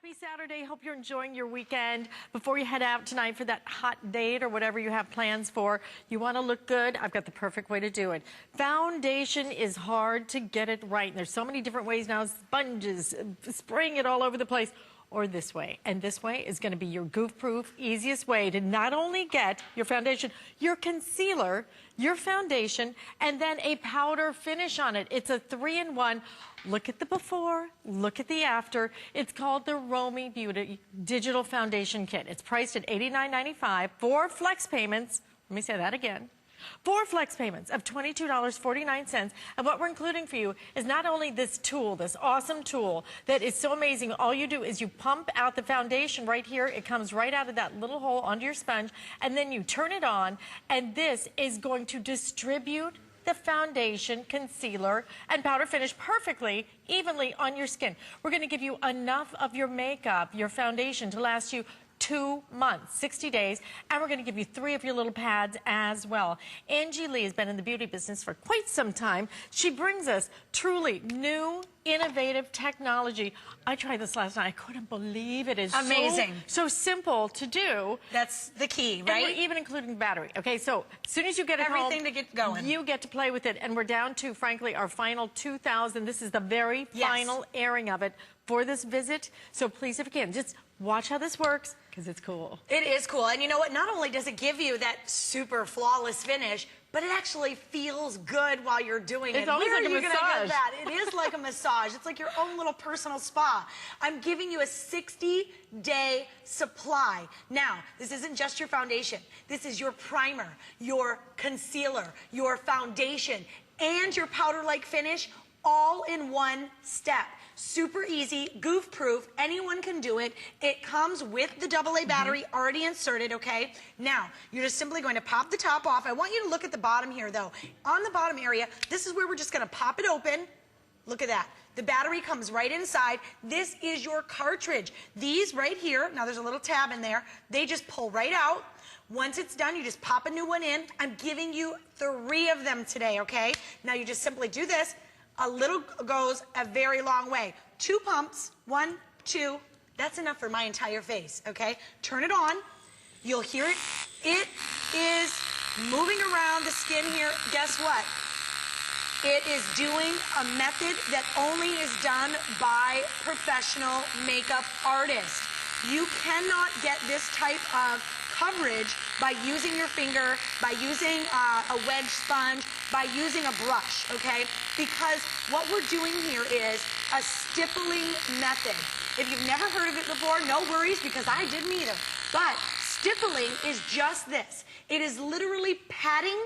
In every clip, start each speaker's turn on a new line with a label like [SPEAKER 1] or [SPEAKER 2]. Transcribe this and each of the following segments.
[SPEAKER 1] Happy Saturday. Hope you're enjoying your weekend. Before you head out tonight for that hot date or whatever you have plans for, you want to look good? I've got the perfect way to do it. Foundation is hard to get it right. And there's so many different ways now, sponges, spraying it all over the place, or this way. And this way is going to be your goof-proof, easiest way to not only get your foundation, your concealer, your foundation, and then a powder finish on it. It's a 3-in-1. Look at the before, look at the after. It's called the Romy Beauty Digital Foundation Kit. It's priced at $89.95, 4 flex payments. Let me say that again. 4 flex payments of $22.49. And what we're including for you is not only this tool, this awesome tool that is so amazing. All you do is you pump out the foundation right here. It comes right out of that little hole onto your sponge. And then you turn it on. And this is going to distribute the foundation, concealer, and powder finish perfectly, evenly on your skin. We're going to give you enough of your makeup, your foundation, to last you 2 months, 60 days, and we're going to give you 3 of your little pads as well. Angie Lee has been in the beauty business for quite some time. She brings us truly new, innovative technology. I tried this last night. I couldn't believe it is
[SPEAKER 2] amazing.
[SPEAKER 1] So simple to do.
[SPEAKER 2] That's the key, right?
[SPEAKER 1] And we're even including battery. Okay, so as soon as you get it
[SPEAKER 2] Everything
[SPEAKER 1] home,
[SPEAKER 2] to get going.
[SPEAKER 1] You get to play with it, and we're down to, frankly, our final 2,000. This is the very final airing of it for this visit. So please, if you can, just watch how this works, because it's cool.
[SPEAKER 2] It is cool. And you know what? Not only does it give you that super flawless finish, but it actually feels good while you're doing it.
[SPEAKER 1] It's almost like a massage.
[SPEAKER 2] Get that? It is like a massage. It's like your own little personal spa. I'm giving you a 60-day supply. Now, this isn't just your foundation. This is your primer, your concealer, your foundation, and your powder-like finish, all in one step. Super easy, goof-proof, anyone can do it. It comes with the AA battery already inserted, okay? Now, you're just simply going to pop the top off. I want you to look at the bottom here, though. On the bottom area, this is where we're just going to pop it open. Look at that. The battery comes right inside. This is your cartridge. These right here, now there's a little tab in there, they just pull right out. Once it's done, you just pop a new one in. I'm giving you 3 of them today, okay? Now you just simply do this. A little goes a very long way. 2 pumps, 1, 2, that's enough for my entire face, okay? Turn it on, you'll hear it. It is moving around the skin here. Guess what? It is doing a method that only is done by professional makeup artists. You cannot get this type of coverage by using your finger, by using a wedge sponge, by using a brush, okay? Because what we're doing here is a stippling method. If you've never heard of it before, no worries, because I didn't either. But stippling is just this. It is literally patting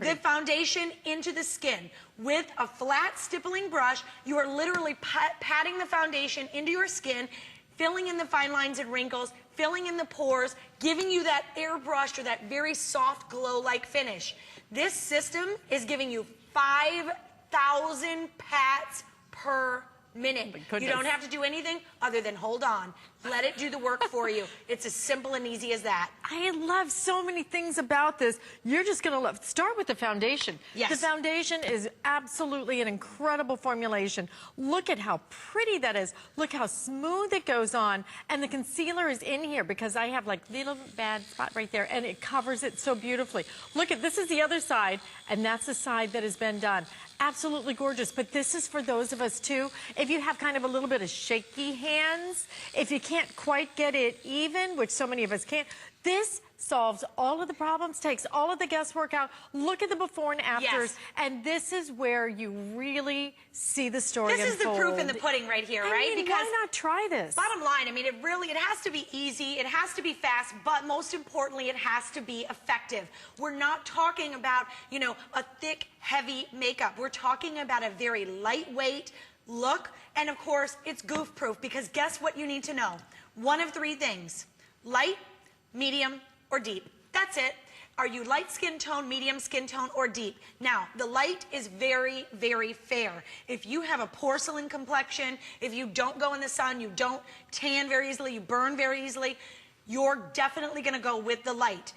[SPEAKER 2] the foundation into the skin. With a flat stippling brush, you are literally patting the foundation into your skin, filling in the fine lines and wrinkles, filling in the pores, giving you that airbrushed or that very soft glow-like finish. This system is giving you 5,000 pats per minute. You don't have to do anything other than hold on. Let it do the work for you. It's as simple and easy as that.
[SPEAKER 1] I love so many things about this. You're just going to love. Start with the foundation.
[SPEAKER 2] Yes.
[SPEAKER 1] The foundation is absolutely an incredible formulation. Look at how pretty that is. Look how smooth it goes on. And the concealer is in here because I have like little bad spot right there, and it covers it so beautifully. Look at, this is the other side, and that's the side that has been done. Absolutely gorgeous. But this is for those of us too, if you have kind of a little bit of shaky hands, if you can't quite get it even, which so many of us can't, this solves all of the problems, takes all of the guesswork out. Look at the before and afters, and this is where you really see the story
[SPEAKER 2] unfold. This is the proof in the pudding right here, right?
[SPEAKER 1] Because why not try this?
[SPEAKER 2] Bottom line, I mean, it has to be easy, it has to be fast, but most importantly, it has to be effective. We're not talking about, you know, a thick, heavy makeup. We're talking about a very lightweight look, and of course, it's goof-proof, because guess what you need to know? One of 3 things: light, medium, or deep. That's it. Are you light skin tone, medium skin tone, or deep? Now, the light is very, very fair. If you have a porcelain complexion, if you don't go in the sun, you don't tan very easily, you burn very easily, you're definitely going to go with the light.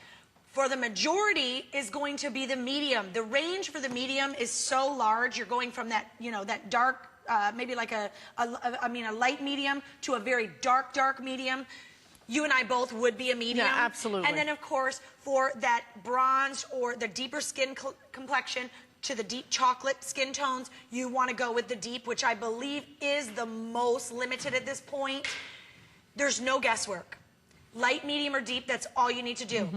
[SPEAKER 2] For the majority is going to be the medium. The range for the medium is so large. You're going from that, you know, that dark maybe like a light medium to a very dark medium. You and I both would be a medium.
[SPEAKER 1] Yeah, absolutely.
[SPEAKER 2] And then, of course, for that bronze or the deeper skin complexion to the deep chocolate skin tones, you want to go with the deep, which I believe is the most limited at this point. There's no guesswork. Light, medium, or deep, that's all you need to do.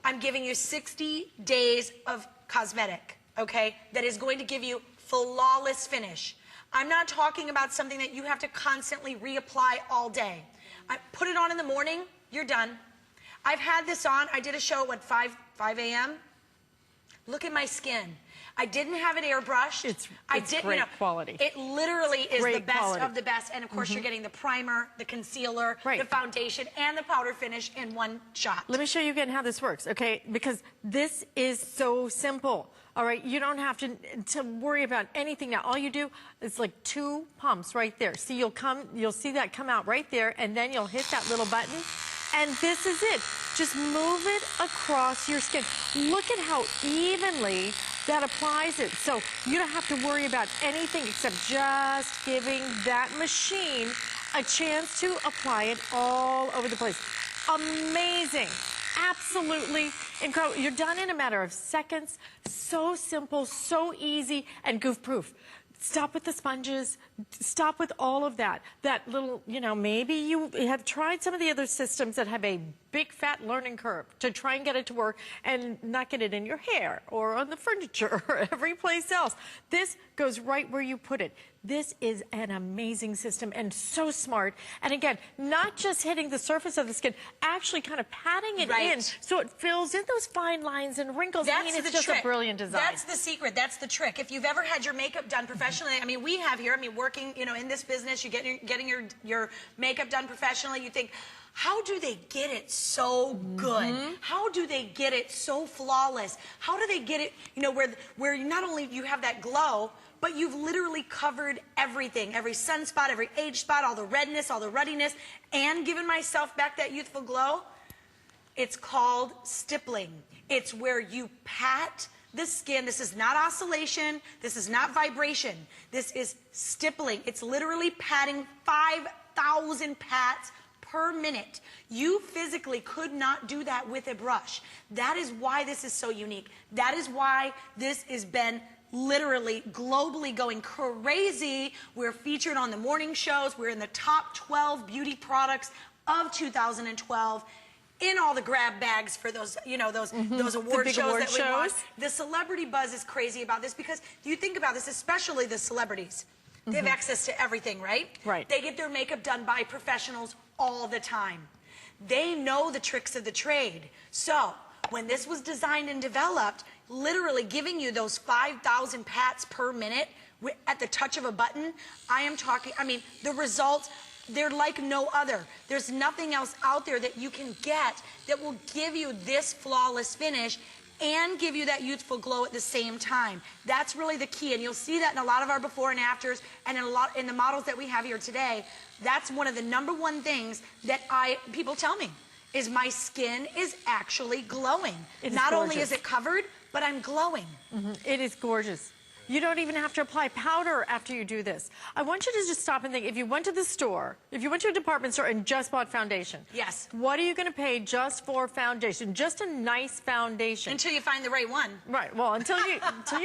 [SPEAKER 2] I'm giving you 60 days of cosmetic, okay, that is going to give you flawless finish. I'm not talking about something that you have to constantly reapply all day. I put it on in the morning, you're done. I've had this on, I did a show at 5 a.m. Look at my skin. I didn't have it airbrushed.
[SPEAKER 1] It's
[SPEAKER 2] great,
[SPEAKER 1] great quality.
[SPEAKER 2] It literally is the best
[SPEAKER 1] quality.
[SPEAKER 2] of the best. And of course, you're getting the primer, the concealer, the foundation, and the powder finish in one shot.
[SPEAKER 1] Let me show you again how this works, okay? Because this is so simple. All right, you don't have to worry about anything now. All you do is like 2 pumps right there. See, you'll see that come out right there, and then you'll hit that little button, and this is it. Just move it across your skin. Look at how evenly that applies it. So you don't have to worry about anything except just giving that machine a chance to apply it all over the place. Amazing. Absolutely incredible. You're done in a matter of seconds. So simple, so easy, and goof-proof. Stop with the sponges. Stop with all of that. That little, maybe you have tried some of the other systems that have a big fat learning curve to try and get it to work and not get it in your hair or on the furniture or every place else. This goes right where you put it. This is an amazing system and so smart. And again, not just hitting the surface of the skin, actually kind of patting it in so it fills in those fine lines and wrinkles. It's just a brilliant design.
[SPEAKER 2] That's the secret. That's the trick. If you've ever had your makeup done professionally, I mean, we have here, working, in this business, you're getting your makeup done professionally, you think, how do they get it so good? How do they get it so flawless? How do they get it, where not only you have that glow, but you've literally covered everything, every sunspot, every age spot, all the redness, all the ruddiness, and given myself back that youthful glow? It's called stippling. It's where you pat the skin. This is not oscillation. This is not vibration. This is stippling. It's literally patting 5,000 pats per minute. You physically could not do that with a brush. That is why this is so unique. That is why this has been literally globally going crazy. We're featured on the morning shows. We're in the top 12 beauty products of 2012. In all the grab bags for those, those award shows that we want. The celebrity buzz is crazy about this because you think about this, especially the celebrities. They have access to everything, right?
[SPEAKER 1] Right.
[SPEAKER 2] They get their makeup done by professionals all the time. They know the tricks of the trade. So when this was designed and developed, literally giving you those 5,000 pats per minute at the touch of a button, the results, they're like no other. There's nothing else out there that you can get that will give you this flawless finish and give you that youthful glow at the same time. That's really the key, and you'll see that in a lot of our before and afters, and in the models that we have here today. That's one of the #1 things that people tell me is my skin is actually glowing. Not only is it covered, but I'm glowing.
[SPEAKER 1] It is gorgeous. You don't even have to apply powder after you do this. I want you to just stop and think, if you went to the store, if you went to a department store and just bought foundation,
[SPEAKER 2] yes,
[SPEAKER 1] what are you going to pay just for foundation? Just a nice foundation.
[SPEAKER 2] Until you find the right one.
[SPEAKER 1] Right, well, until you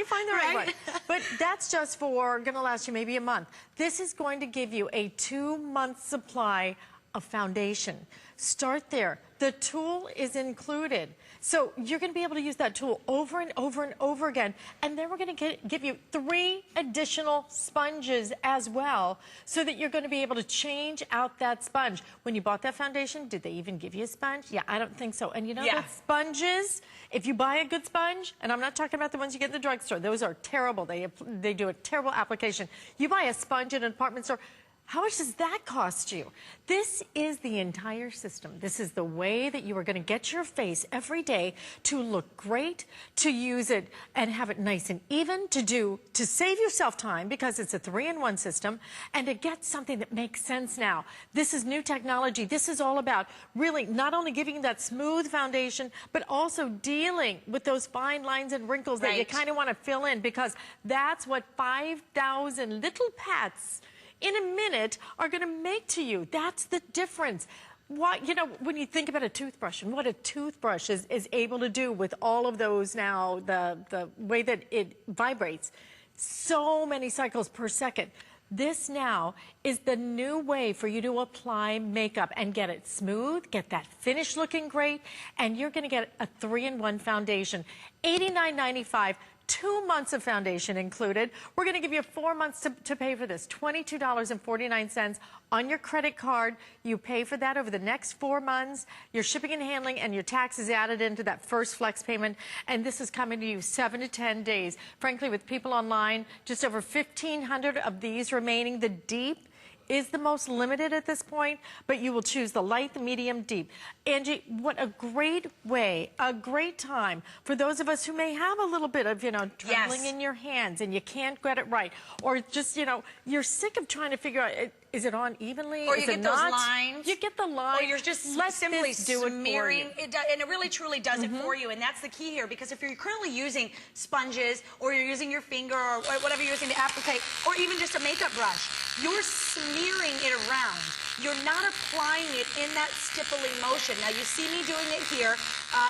[SPEAKER 1] find the right one. But that's just going to last you maybe a month. This is going to give you a 2-month supply of foundation. Start there. The tool is included. So you're going to be able to use that tool over and over and over again. And then we're going to give you 3 additional sponges as well, so that you're going to be able to change out that sponge. When you bought that foundation, did they even give you a sponge? Yeah, I don't think so. And you know what sponges, if you buy a good sponge, and I'm not talking about the ones you get in the drugstore, those are terrible. They do a terrible application. You buy a sponge in a department store, How much does that cost you? This is the entire system. This is the way that you are going to get your face every day to look great, to use it and have it nice and even, to save yourself time because it's a 3-in-1 system, and to get something that makes sense now. This is new technology. This is all about really not only giving you that smooth foundation, but also dealing with those fine lines and wrinkles that you kind of want to fill in, because that's what 5,000 little pats in a minute are going to make to you. That's the difference. Why, you know, when you think about a toothbrush and what a toothbrush is able to do with all of those now, the way that it vibrates, so many cycles per second. This now is the new way for you to apply makeup and get it smooth, get that finish looking great, and you're going to get a 3-in-1 foundation. $89.95. 2 months of foundation included. We're going to give you 4 months to pay for this. $22.49 on your credit card. You pay for that over the next 4 months. Your shipping and handling and your taxes added into that first flex payment. And this is coming to you 7 to 10 days. Frankly, with people online, just over 1,500 of these remaining. The deep is the most limited at this point, but you will choose the light, the medium, deep. Angie, what a great way, a great time for those of us who may have a little bit of, you know, trembling in your hands and you can't get it right, or just, you know, you're sick of trying to figure out, is it on evenly?
[SPEAKER 2] Or
[SPEAKER 1] is
[SPEAKER 2] you
[SPEAKER 1] it
[SPEAKER 2] get
[SPEAKER 1] not?
[SPEAKER 2] those lines.
[SPEAKER 1] You get the line.
[SPEAKER 2] Or you're just simply smearing it, and it really truly does it for you. And that's the key here, because if you're currently using sponges, or you're using your finger, or whatever you're using to applicate, or even just a makeup brush, you're smearing it around. You're not applying it in that stippling motion. Now, you see me doing it here.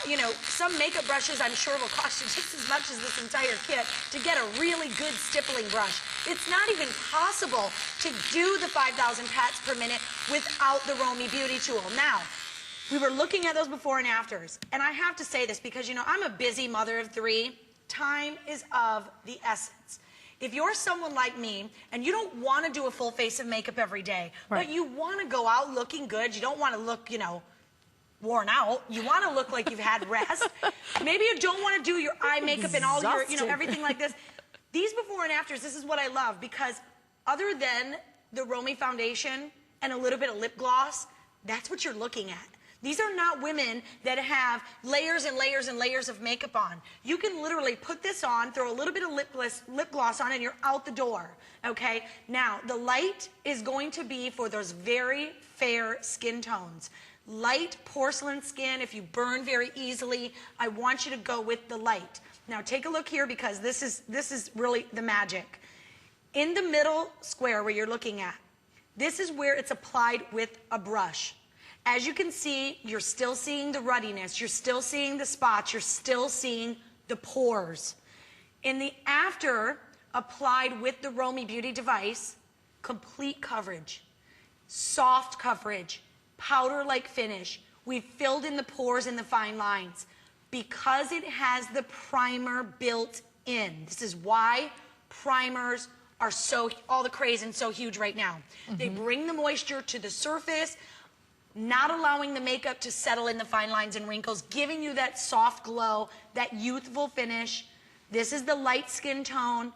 [SPEAKER 2] You know, some makeup brushes I'm sure will cost you just as much as this entire kit to get a really good stippling brush. It's not even possible to do the 5,000 pats per minute without the Romy Beauty Tool. Now, we were looking at those before and afters, and I have to say this because, you know, I'm a busy mother of 3. Time is of the essence. If you're someone like me and you don't want to do a full face of makeup every day, but you want to go out looking good, you don't want to look, you know, worn out, you want to look like you've had rest, maybe you don't want to do your eye makeup and all your, you know, everything like this. These before and afters, this is what I love, because other than the Romy foundation and a little bit of lip gloss, that's what you're looking at. These are not women that have layers and layers and layers of makeup on. You can literally put this on, throw a little bit of lip gloss on, and you're out the door, okay? Now, the light is going to be for those very fair skin tones. Light porcelain skin, if you burn very easily, I want you to go with the light. Now, take a look here, because this is really the magic. In the middle square where you're looking at, this is where it's applied with a brush. As you can see, you're still seeing the ruddiness, you're still seeing the spots, you're still seeing the pores. In the after, applied with the Romy Beauty device, complete coverage, soft coverage, powder-like finish. We've filled in the pores and the fine lines because it has the primer built in. This is why primers are so, all the craze and so huge right now. They bring the moisture to the surface, not allowing the makeup to settle in the fine lines and wrinkles, giving you that soft glow, that youthful finish. This is the light skin tone.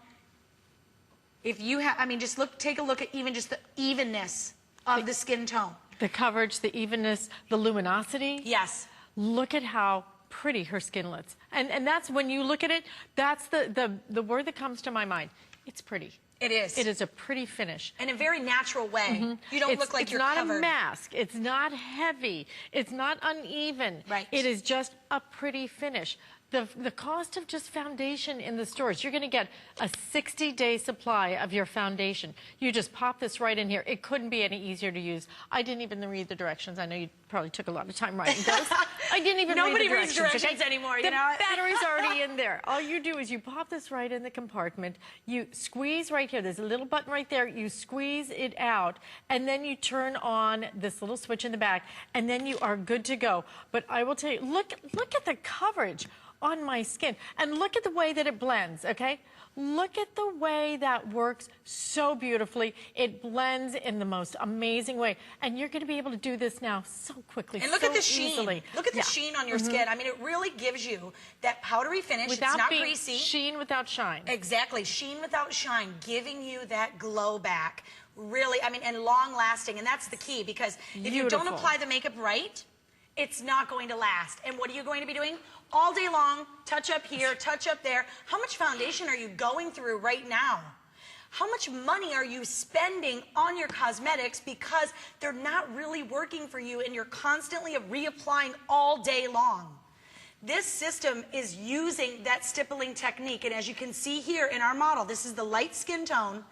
[SPEAKER 2] If you have, I mean, just look, take a look at even just the evenness of the skin tone.
[SPEAKER 1] The coverage, the evenness, the luminosity.
[SPEAKER 2] Yes.
[SPEAKER 1] Look at how pretty her skin looks. And that's, when you look at it, that's the word that comes to my mind. It's pretty.
[SPEAKER 2] It is.
[SPEAKER 1] It is a pretty finish.
[SPEAKER 2] In a very natural way. You don't look like you're covered.
[SPEAKER 1] It's not a mask. It's not heavy. It's not uneven.
[SPEAKER 2] Right.
[SPEAKER 1] It is just a pretty finish. The cost of just foundation in the stores, you're going to get a 60-day supply of your foundation. You just pop this right in here. It couldn't be any easier to use. I didn't even read the directions. I know you probably took a lot of time writing those. I didn't even read the directions.
[SPEAKER 2] Nobody reads directions anymore, you know?
[SPEAKER 1] The battery's already in there. All you do is you pop this right in the compartment. You squeeze right here. There's a little button right there. You squeeze it out, and then you turn on this little switch in the back, and then you are good to go. But I will tell you, look at the coverage on my skin, and look at the way that it blends, okay? Look at the way that works so beautifully. It blends in the most amazing way, and you're going to be able to do this now so quickly,
[SPEAKER 2] and look
[SPEAKER 1] so
[SPEAKER 2] at the sheen.
[SPEAKER 1] easily.
[SPEAKER 2] Look at the sheen on your skin. I mean, it really gives you that powdery finish.
[SPEAKER 1] Without
[SPEAKER 2] it's not
[SPEAKER 1] being
[SPEAKER 2] greasy.
[SPEAKER 1] Sheen without shine.
[SPEAKER 2] Exactly, sheen without shine, giving you that glow back. really, I mean, and long lasting. And that's the key, because if you don't apply the makeup right, it's not going to last. And what are you going to be doing? All day long, touch up here, touch up there. How much foundation are you going through right now? How much money are you spending on your cosmetics because they're not really working for you and you're constantly reapplying all day long? This system is using that stippling technique, and as you can see here in our model, this is the light skin tone.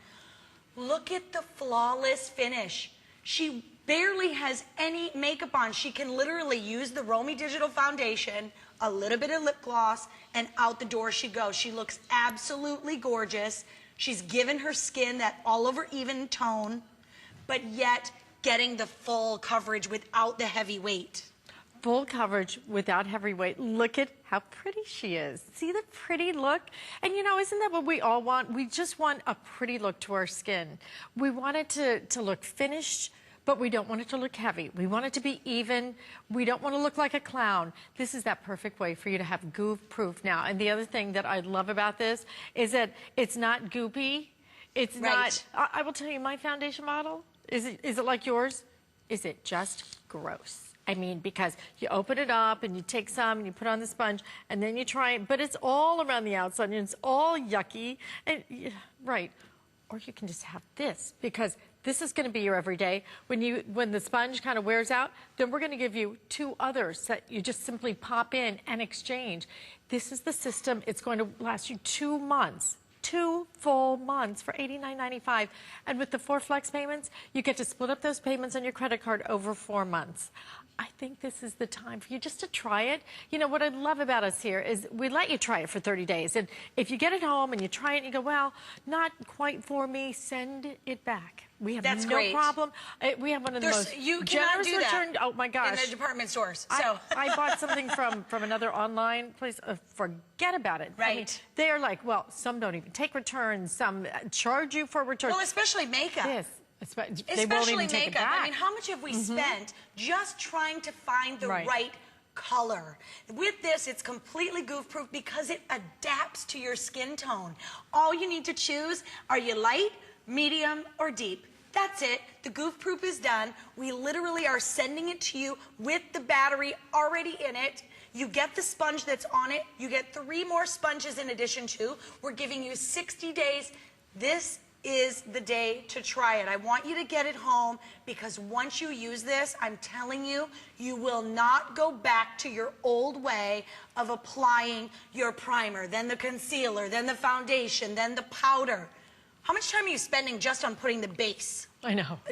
[SPEAKER 2] Look at the flawless finish. She barely has any makeup on. She can literally use the Romy Digital Foundation, a little bit of lip gloss, and out the door she goes. She looks absolutely gorgeous. She's given her skin that all over even tone, but yet getting the full coverage without the heavy weight.
[SPEAKER 1] Full coverage without heavy weight. Look at how pretty she is. See the pretty look? And you know, isn't that what we all want? We just want a pretty look to our skin. We want it to look finished, but we don't want it to look heavy. We want it to be even. We don't want to look like a clown. This is that perfect way for you to have goof proof now. And the other thing that I love about this is that it's not goopy. It's not, I will tell you, my foundation model, is it like yours? Is it just gross? I mean, because you open it up and you take some and you put on the sponge and then you try it, but it's all around the outside and it's all yucky. And right. Or you can just have this, because this is going to be your everyday. When the sponge kind of wears out, then we're going to give you 2 others that you just simply pop in and exchange. This is the system. It's going to last you 2 months. 2 full months for $89.95. And with the 4 flex payments, you get to split up those payments on your credit card over 4 months. I think this is the time for you just to try it. You know, what I love about us here is we let you try it for 30 days. And if you get it home and you try it and you go, well, not quite for me, send it back. We have no problem. We have one of the most generous return. Oh my gosh!
[SPEAKER 2] In the department stores.
[SPEAKER 1] So I bought something from another online place. Forget about it.
[SPEAKER 2] Right.
[SPEAKER 1] I mean, they are like, well, some don't even take returns. Some charge you for returns.
[SPEAKER 2] Well, especially makeup.
[SPEAKER 1] Yes.
[SPEAKER 2] Especially makeup. I mean, how much have we spent just trying to find the right color? With this, it's completely goof-proof because it adapts to your skin tone. All you need to choose, are you light, medium, or deep? That's it. The goof proof is done. We literally are sending it to you with the battery already in it. You get the sponge that's on it. You get 3 more sponges in addition to. We're giving you 60 days. This is the day to try it. I want you to get it home, because once you use this, I'm telling you, you will not go back to your old way of applying your primer, then the concealer, then the foundation, then the powder. How much time are you spending just on putting the base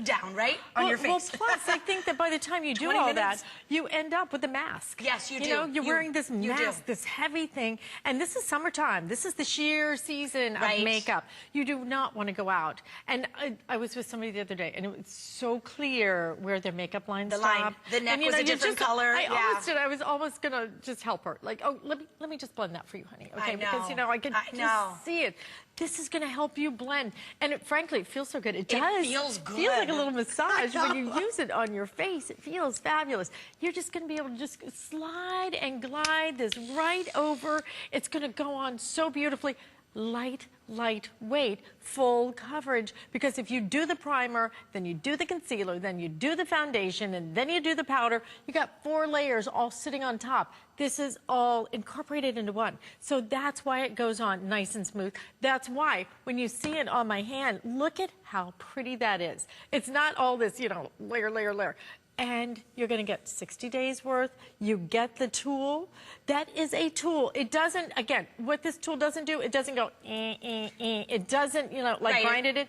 [SPEAKER 2] down, right? On your face.
[SPEAKER 1] Well, plus, I think that by the time you do all that, you end up with a mask.
[SPEAKER 2] Yes, you do.
[SPEAKER 1] You know, you're wearing this mask, this heavy thing, and this is summertime. This is the sheer season of makeup. You do not want to go out. And I was with somebody the other day, and it was so clear where their makeup line stopped.
[SPEAKER 2] The neck was a different color.
[SPEAKER 1] I was almost going to just help her. Like, oh, let me just blend that for you, honey. Okay, because, you know, I could just see it. This is going to help you blend. And frankly, it feels so good. It does.
[SPEAKER 2] It feels good.
[SPEAKER 1] It feels like a little massage when you use it on your face. It feels fabulous. You're just going to be able to just slide and glide this right over. It's going to go on so beautifully. Lightweight, full coverage. Because if you do the primer, then you do the concealer, then you do the foundation, and then you do the powder, you got 4 layers all sitting on top. This is all incorporated into one. So that's why it goes on nice and smooth. That's why when you see it on my hand, look at how pretty that is. It's not all this, you know, layer. And you're going to get 60 days worth. You get the tool. That is a tool. It doesn't, again, what this tool doesn't do, it doesn't go, It doesn't, you know, like grind it in.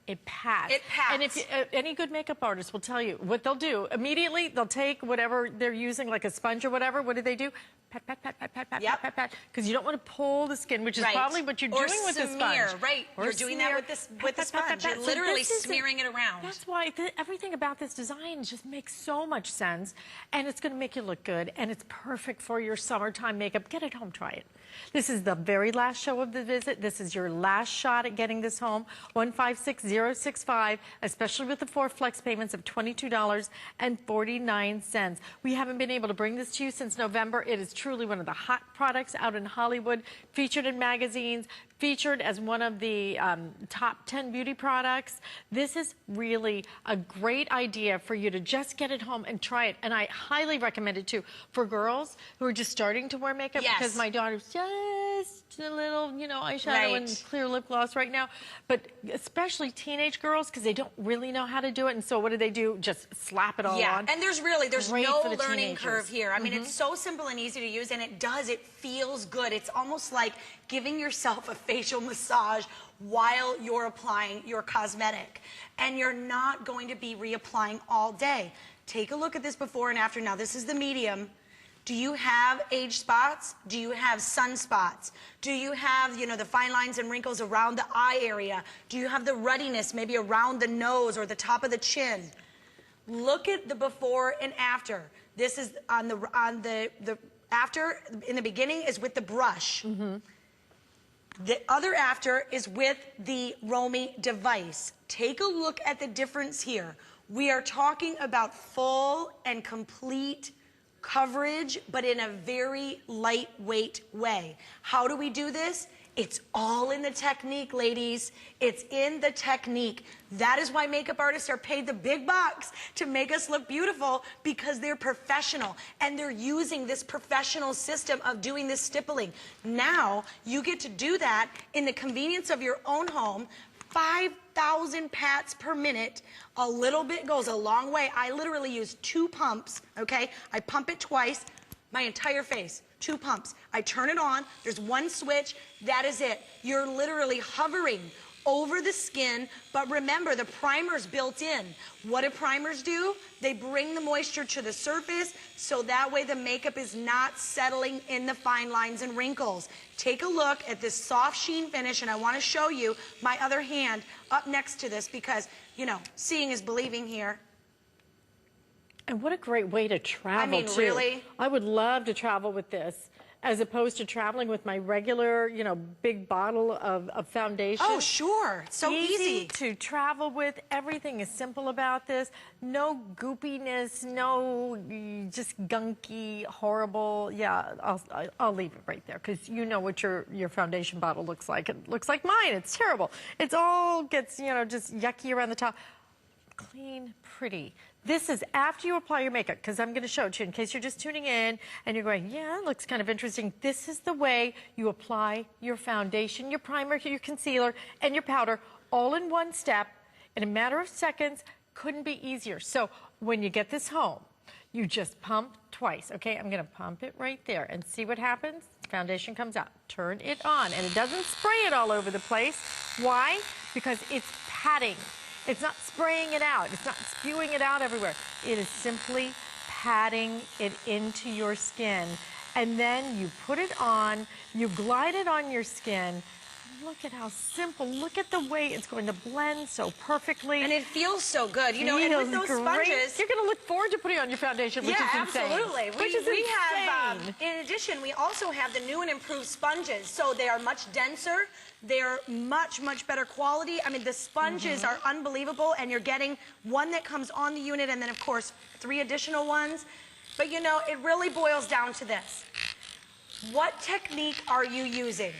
[SPEAKER 1] It pats.
[SPEAKER 2] It pats.
[SPEAKER 1] And if any good makeup artist will tell you what they'll do. Immediately, they'll take whatever they're using, like a sponge or whatever. What do? Pat. Because you don't want to pull the skin, which is probably what you're doing with the sponge.
[SPEAKER 2] You're doing that with the sponge. You're literally smearing it around.
[SPEAKER 1] That's why everything about this design just makes so much sense. And it's going to make you look good. And it's perfect for your summertime makeup. Get it home. Try it. This is the very last show of the visit. This is your last shot at getting this home. 1560 065, especially with the 4 flex payments of $22.49. We haven't been able to bring this to you since November. It is truly one of the hot products out in Hollywood, featured in magazines, featured as one of the top 10 beauty products. This is really a great idea for you to just get it home and try it. And I highly recommend it too for girls who are just starting to wear makeup, because my daughter's just a little, you know, eyeshadow and clear lip gloss right now. But especially teenage girls, because they don't really know how to do it. And so what do? Just slap it all on.
[SPEAKER 2] And there's no learning curve here. I mean, it's so simple and easy to use, and it feels good. It's almost like giving yourself a facial massage while you're applying your cosmetic, and you're not going to be reapplying all day. Take a look at this before and after. Now, this is the medium. Do you have age spots? Do you have sunspots? Do you have, you know, the fine lines and wrinkles around the eye area? Do you have the ruddiness maybe around the nose or the top of the chin? Look at the before and after. This is on the after in the beginning is with the brush. The other after is with the Romy device. Take a look at the difference here. We are talking about full and complete coverage, but in a very lightweight way. How do we do this? It's all in the technique, ladies. It's in the technique. That is why makeup artists are paid the big bucks to make us look beautiful, because they're professional and they're using this professional system of doing this stippling. Now you get to do that in the convenience of your own home. 5,000 pats per minute. A little bit goes a long way. I literally use 2 pumps, okay? I pump it twice, my entire face. 2 pumps. I turn it on. There's 1 switch. That is it. You're literally hovering over the skin, but remember, the primer's built in. What do primers do? They bring the moisture to the surface, so that way the makeup is not settling in the fine lines and wrinkles. Take a look at this soft sheen finish, and I want to show you my other hand up next to this, because, you know, seeing is believing here.
[SPEAKER 1] And what a great way to travel, too.
[SPEAKER 2] Really?
[SPEAKER 1] I would love to travel with this, as opposed to traveling with my regular, you know, big bottle of foundation.
[SPEAKER 2] Oh, sure. It's so easy
[SPEAKER 1] to travel with. Everything is simple about this. No goopiness, no just gunky, horrible. Yeah, I'll leave it right there, because you know what your foundation bottle looks like. It looks like mine. It's terrible. It's all gets, you know, just yucky around the top. Clean, pretty. This is after you apply your makeup, because I'm going to show it to you in case you're just tuning in and you're going, yeah, it looks kind of interesting. This is the way you apply your foundation, your primer, your concealer, and your powder all in one step in a matter of seconds. Couldn't be easier. So when you get this home, you just pump twice, okay? I'm going to pump it right there and see what happens. Foundation comes out. Turn it on, and it doesn't spray it all over the place. Why? Because it's patting. It's not spraying it out. It's not spewing it out everywhere. It is simply patting it into your skin. And then you put it on, you glide it on your skin. Look at how simple. Look at the way it's going to blend so perfectly.
[SPEAKER 2] And it feels so good. You know, and with those sponges,
[SPEAKER 1] you're going to look forward to putting on your foundation, which is insane.
[SPEAKER 2] Absolutely.
[SPEAKER 1] Which is
[SPEAKER 2] we have, in addition, we also have the new and improved sponges. So they are much denser. They're much, much better quality. I mean, the sponges are unbelievable, and you're getting one that comes on the unit, and then, of course, 3 additional ones. But, you know, it really boils down to this. What technique are you using?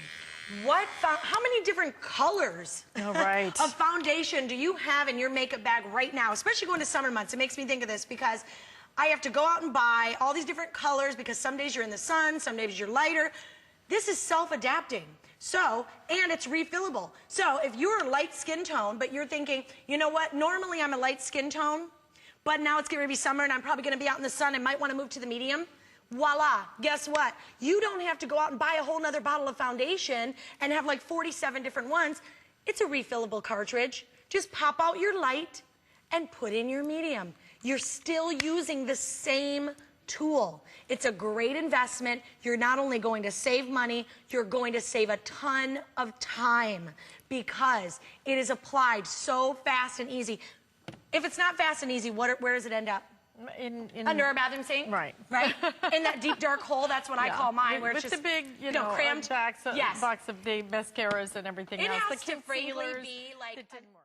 [SPEAKER 2] How many different colors of foundation do you have in your makeup bag right now, especially going to summer months? It makes me think of this, because I have to go out and buy all these different colors, because some days you're in the sun, some days you're lighter. This is self-adapting. So, and it's refillable. So if you're a light skin tone, but you're thinking, you know what, normally I'm a light skin tone, but now it's going to be summer and I'm probably going to be out in the sun and might want to move to the medium. Voila, guess what? You don't have to go out and buy a whole nother bottle of foundation and have like 47 different ones. It's a refillable cartridge. Just pop out your light and put in your medium. You're still using the same tool. It's a great investment. You're not only going to save money, you're going to save a ton of time, because it is applied so fast and easy. If it's not fast and easy, where does it end up? Under our bathroom sink?
[SPEAKER 1] Right.
[SPEAKER 2] Right? In that deep, dark hole, that's what I call mine, where it's
[SPEAKER 1] with
[SPEAKER 2] just,
[SPEAKER 1] the big, you know,
[SPEAKER 2] crammed
[SPEAKER 1] box of the mascaras and everything else.
[SPEAKER 2] It has
[SPEAKER 1] the
[SPEAKER 2] to frankly
[SPEAKER 1] concealers
[SPEAKER 2] be like
[SPEAKER 1] that didn't work.